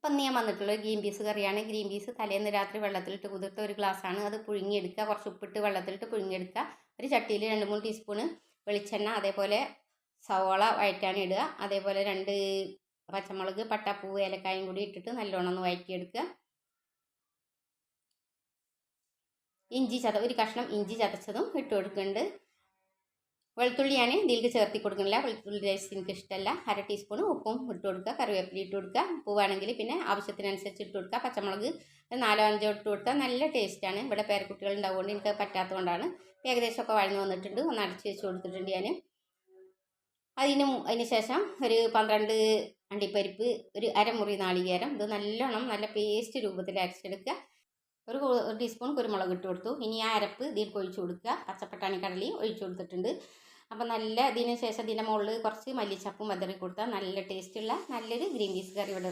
അപ്പം ഞാൻ വന്നിട്ടുള്ളത് ഗ്രീൻ പീസ് കറിയാണ്. ഗ്രീൻ പീസ് തലേന്ന് രാത്രി വെള്ളത്തിലിട്ട് കുതിർത്ത ഒരു ഗ്ലാസ്സാണ്. അത് പുഴുങ്ങിയെടുക്കുക. കുറച്ച് ഉപ്പിട്ട് വെള്ളത്തിലിട്ട് പുഴുങ്ങിയെടുക്കുക. ഒരു ചട്ടിയിൽ 2-3 ടീസ്പൂണ് വെളിച്ചെണ്ണ, അതേപോലെ സവോള വഴറ്റാൻ ഇടുക. അതേപോലെ 2 പച്ചമുളക്, പട്ടാപ്പൂവ്, ഏലക്കായും കൂടി ഇട്ടിട്ട് നല്ലോണം ഒന്ന് വഴറ്റിയെടുക്കുക. ഒരു കഷ്ണം ഇഞ്ചി ചതച്ചതും ഇട്ട് കൊടുക്കുന്നുണ്ട്. വെളുത്തുള്ളി ഞാൻ ഇതിലേക്ക് ചേർത്തി കൊടുക്കുന്നില്ല. വെളുത്തുള്ളി ടേസ്റ്റ് എനിക്ക് ഇഷ്ടമല്ല. 1/2 ടീസ്പൂൺ ഉപ്പും ഇട്ട് കൊടുക്കുക. കറിവേപ്പില ഇട്ട് കൊടുക്കുക. ഉപ്പ് വേണമെങ്കിൽ പിന്നെ ആവശ്യത്തിനനുസരിച്ച് ഇട്ട് കൊടുക്കുക. പച്ചമുളക് 4-5 ഇട്ട് കൊടുത്താൽ നല്ല ടേസ്റ്റാണ്. ഇവിടെ പേരക്കുട്ടികൾ ഉണ്ടാവുകൊണ്ട് എനിക്ക് പറ്റാത്തതുകൊണ്ടാണ്. ഏകദേശമൊക്കെ വഴന്ന് വന്നിട്ടുണ്ട്. ഒന്ന് അടച്ച് വെച്ച് കൊടുത്തിട്ടുണ്ട് ഞാൻ. അതിന് ശേഷം ഒരു 12 അണ്ടിപ്പരിപ്പ്, ഒരു അരമുറി നാളികേരം, ഇത് നല്ലോണം നല്ല പേസ്റ്റ് രൂപത്തിൽ അരച്ചെടുക്കുക. ഒരു ടീസ്പൂൺ കുരുമുളക് ഇട്ട് കൊടുത്തു. ഇനി ആ അരപ്പ് ഇതിലേക്ക് ഒഴിച്ചു കൊടുക്കുക. പച്ചപ്പട്ടാണി കടലയും ഒഴിച്ചു കൊടുത്തിട്ടുണ്ട്. അപ്പം ഇതിന് ശേഷം ഇതിൻ്റെ മുകളിൽ കുറച്ച് മല്ലിച്ചപ്പും വിതറി കൊടുത്താൽ നല്ല ടേസ്റ്റുള്ള നല്ലൊരു ഗ്രീൻ പീസ് കറി ഇവിടെ